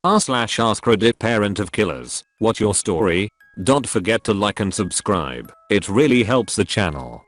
r/ask Reddit parent of killers. What's your story? Don't forget to like and subscribe. It really helps the channel.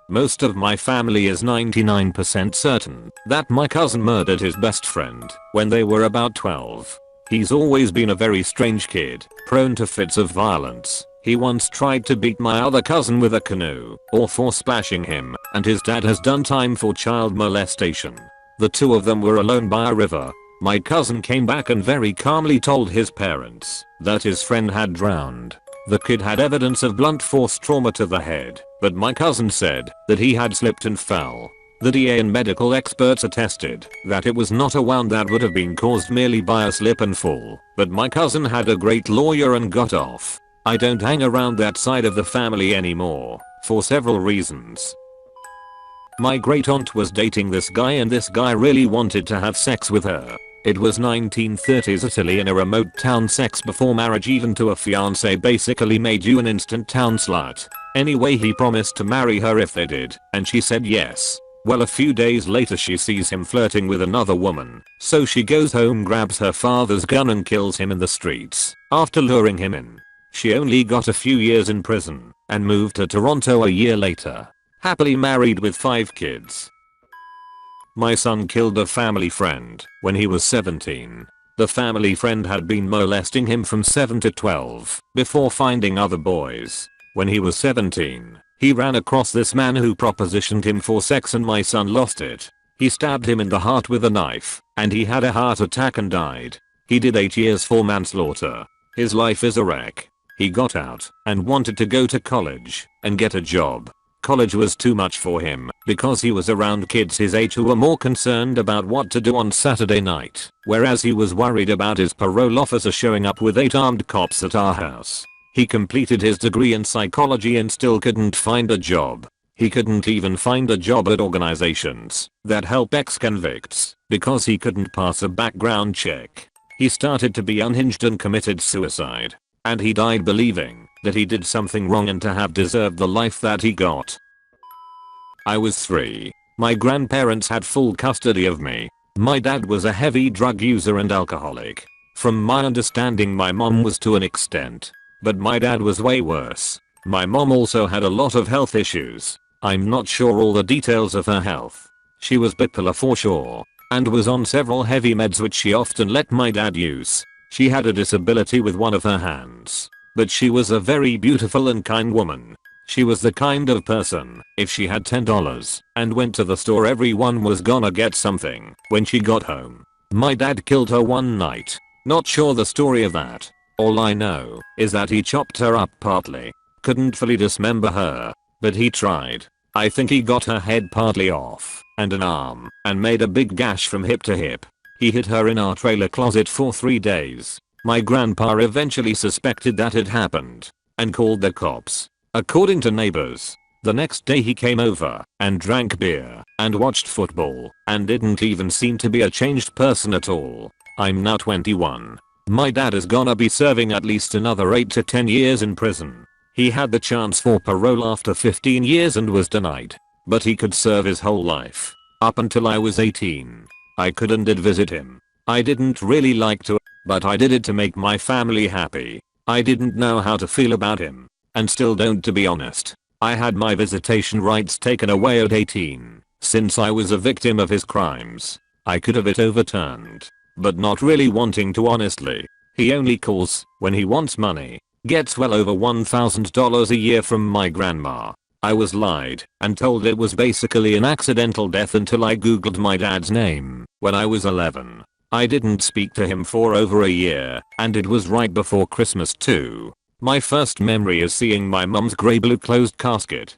Most of my family is 99% certain that my cousin murdered his best friend when they were about 12. He's always been a very strange kid, prone to fits of violence. He once tried to beat my other cousin with a canoe, or for splashing him, and his dad has done time for child molestation. The two of them were alone by a river. My cousin came back and very calmly told his parents that his friend had drowned. The kid had evidence of blunt force trauma to the head, but my cousin said that he had slipped and fell. The DA and medical experts attested that it was not a wound that would have been caused merely by a slip and fall, but my cousin had a great lawyer and got off. I don't hang around that side of the family anymore, for several reasons. My great aunt was dating this guy and this guy really wanted to have sex with her. It was 1930s Italy in a remote town. Sex before marriage even to a fiancé basically made you an instant town slut. Anyway, he promised to marry her if they did, and she said yes. Well, a few days later she sees him flirting with another woman, so she goes home, grabs her father's gun and kills him in the streets after luring him in. She only got a few years in prison and moved to Toronto a year later. Happily married with 5 kids. My son killed a family friend when he was 17. The family friend had been molesting him from 7 to 12 before finding other boys. When he was 17, he ran across this man who propositioned him for sex and my son lost it. He stabbed him in the heart with a knife and he had a heart attack and died. He did 8 years for manslaughter. His life is a wreck. He got out and wanted to go to college and get a job. College was too much for him because he was around kids his age who were more concerned about what to do on Saturday night, whereas he was worried about his parole officer showing up with 8 armed cops at our house. He completed his degree in psychology and still couldn't find a job. He couldn't even find a job at organizations that help ex-convicts because he couldn't pass a background check. He started to be unhinged and committed suicide. And he died believing that he did something wrong and to have deserved the life that he got. I was 3. My grandparents had full custody of me. My dad was a heavy drug user and alcoholic. From my understanding, my mom was to an extent, but my dad was way worse. My mom also had a lot of health issues. I'm not sure all the details of her health. She was bipolar for sure, and was on several heavy meds which she often let my dad use. She had a disability with one of her hands, but she was a very beautiful and kind woman. She was the kind of person, if she had $10 and went to the store, everyone was gonna get something when she got home. My dad killed her one night. Not sure the story of that. All I know is that he chopped her up partly. Couldn't fully dismember her, but he tried. I think he got her head partly off and an arm and made a big gash from hip to hip. He hid her in our trailer closet for 3 days. My grandpa eventually suspected that it happened and called the cops. According to neighbors, the next day he came over and drank beer and watched football and didn't even seem to be a changed person at all. I'm now 21. My dad is gonna be serving at least another 8 to 10 years in prison. He had the chance for parole after 15 years and was denied, but he could serve his whole life up until I was 18. I couldn't visit him. I didn't really like to, but I did it to make my family happy. I didn't know how to feel about him, and still don't, to be honest. I had my visitation rights taken away at 18, since I was a victim of his crimes. I could have it overturned, but not really wanting to, honestly. He only calls when he wants money. Gets well over $1,000 a year from my grandma. I was lied and told it was basically an accidental death until I googled my dad's name when I was 11. I didn't speak to him for over a year, and it was right before Christmas too. My first memory is seeing my mom's grey blue closed casket.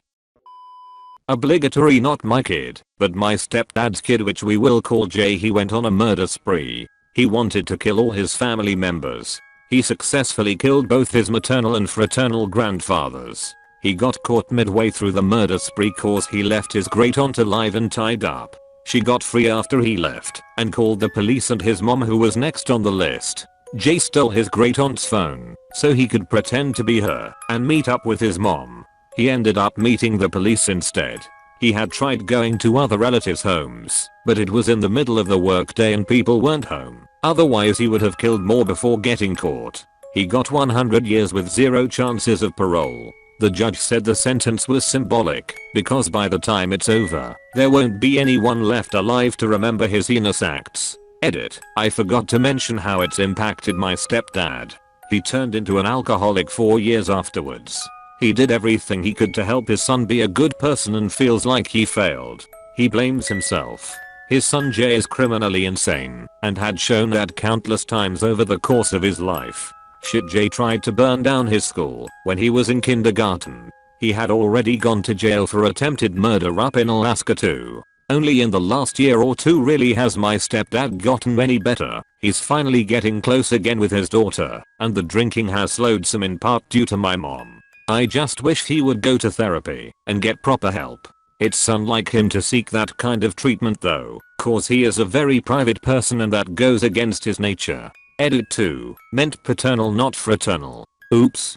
Obligatory, not my kid, but my stepdad's kid, which we will call Jay. He went on a murder spree. He wanted to kill all his family members. He successfully killed both his maternal and fraternal grandfathers. He got caught midway through the murder spree cause he left his great aunt alive and tied up. She got free after he left and called the police and his mom, who was next on the list. Jay stole his great aunt's phone so he could pretend to be her and meet up with his mom. He ended up meeting the police instead. He had tried going to other relatives' homes, but it was in the middle of the workday and people weren't home. Otherwise he would have killed more before getting caught. He got 100 years with 0 chances of parole. The judge said the sentence was symbolic because by the time it's over, there won't be anyone left alive to remember his heinous acts. Edit. I forgot to mention how it's impacted my stepdad. He turned into an alcoholic 4 years afterwards. He did everything he could to help his son be a good person and feels like he failed. He blames himself. His son Jay is criminally insane and had shown that countless times over the course of his life. Shit, Jay tried to burn down his school when he was in kindergarten. He had already gone to jail for attempted murder up in Alaska too. Only in the last year or two really has my stepdad gotten any better. He's finally getting close again with his daughter, and the drinking has slowed some in part due to my mom. I just wish he would go to therapy and get proper help. It's unlike him to seek that kind of treatment though, cause he is a very private person and that goes against his nature. Edit 2. Meant paternal not fraternal. Oops.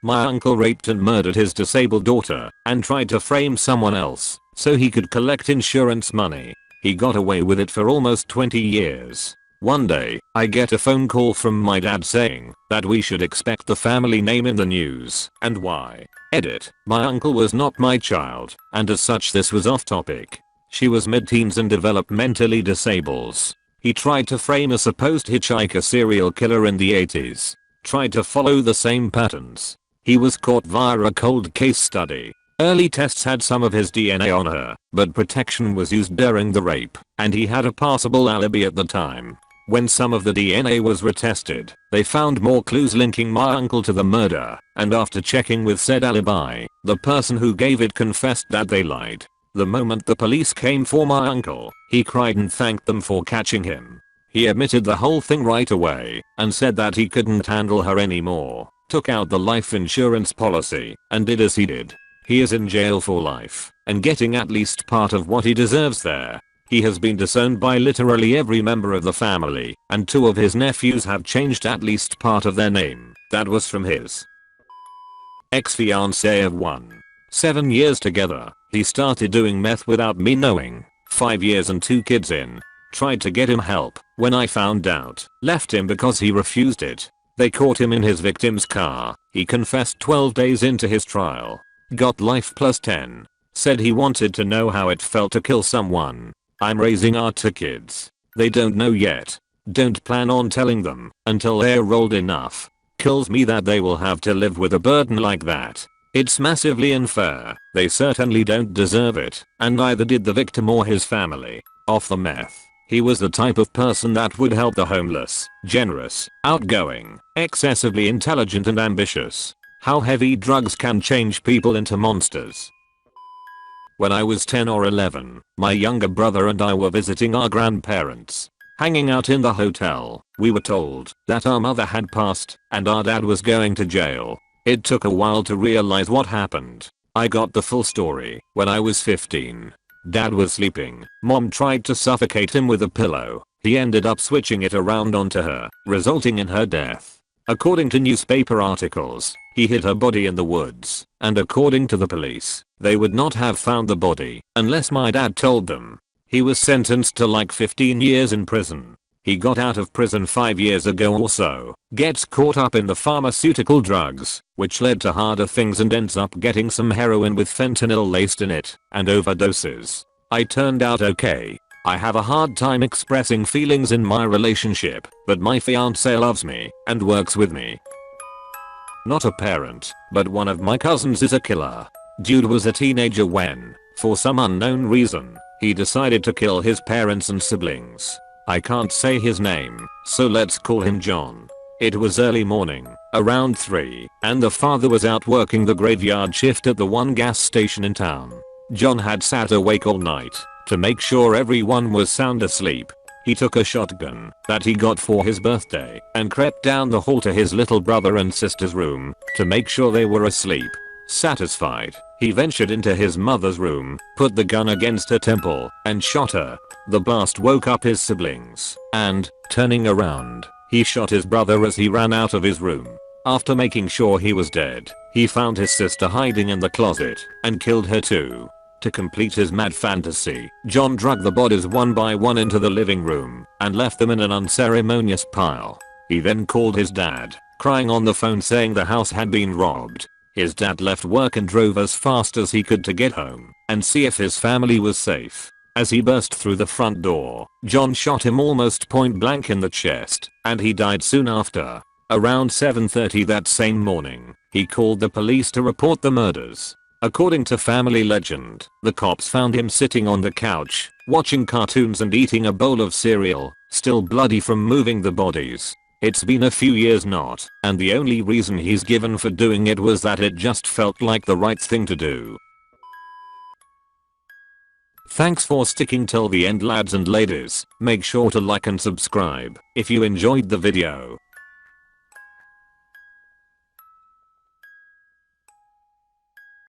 My uncle raped and murdered his disabled daughter and tried to frame someone else so he could collect insurance money. He got away with it for almost 20 years. One day, I get a phone call from my dad saying that we should expect the family name in the news and why. Edit. My uncle was not my child, and as such this was off topic. She was mid-teens and developmentally disabled. He tried to frame a supposed hitchhiker serial killer in the 80s. Tried to follow the same patterns. He was caught via a cold case study. Early tests had some of his DNA on her, but protection was used during the rape, and he had a passable alibi at the time. When some of the DNA was retested, they found more clues linking my uncle to the murder, and after checking with said alibi, the person who gave it confessed that they lied. The moment the police came for my uncle, he cried and thanked them for catching him. He admitted the whole thing right away and said that he couldn't handle her anymore, took out the life insurance policy, and did as he did. He is in jail for life and getting at least part of what he deserves there. He has been disowned by literally every member of the family, and 2 of his nephews have changed at least part of their name. That was from his ex-fiancée of 7 years together. He started doing meth without me knowing. 5 years and 2 kids in. Tried to get him help. When I found out, left him because he refused it. They caught him in his victim's car. He confessed 12 days into his trial. Got life plus 10. Said he wanted to know how it felt to kill someone. I'm raising our 2 kids. They don't know yet. Don't plan on telling them until they're old enough. Kills me that they will have to live with a burden like that. It's massively unfair. They certainly don't deserve it, and neither did the victim or his family. Off the meth, he was the type of person that would help the homeless, generous, outgoing, excessively intelligent and ambitious. How heavy drugs can change people into monsters. When I was 10 or 11, my younger brother and I were visiting our grandparents. Hanging out in the hotel, we were told that our mother had passed and our dad was going to jail. It took a while to realize what happened. I got the full story when I was 15. Dad was sleeping. Mom tried to suffocate him with a pillow. He ended up switching it around onto her, resulting in her death. According to newspaper articles, he hid her body in the woods, and according to the police, they would not have found the body unless my dad told them. He was sentenced to like 15 years in prison. He got out of prison 5 years ago or so, gets caught up in the pharmaceutical drugs, which led to harder things and ends up getting some heroin with fentanyl laced in it, and overdoses. I turned out okay. I have a hard time expressing feelings in my relationship, but my fiance loves me and works with me. Not a parent, but one of my cousins is a killer. Dude was a teenager when, for some unknown reason, he decided to kill his parents and siblings. I can't say his name, so let's call him John. It was early morning, around 3, and the father was out working the graveyard shift at the one gas station in town. John had sat awake all night to make sure everyone was sound asleep. He took a shotgun that he got for his birthday and crept down the hall to his little brother and sister's room to make sure they were asleep. Satisfied, he ventured into his mother's room, put the gun against her temple, and shot her. The blast woke up his siblings, and, turning around, he shot his brother as he ran out of his room. After making sure he was dead, he found his sister hiding in the closet and killed her too. To complete his mad fantasy, John dragged the bodies one by one into the living room and left them in an unceremonious pile. He then called his dad, crying on the phone saying the house had been robbed. His dad left work and drove as fast as he could to get home and see if his family was safe. As he burst through the front door, John shot him almost point blank in the chest, and he died soon after. Around 7:30 that same morning, he called the police to report the murders. According to family legend, the cops found him sitting on the couch, watching cartoons and eating a bowl of cereal, still bloody from moving the bodies. It's been a few years not, and the only reason he's given for doing it was that it just felt like the right thing to do. Thanks for sticking till the end lads and ladies. Make sure to like and subscribe if you enjoyed the video.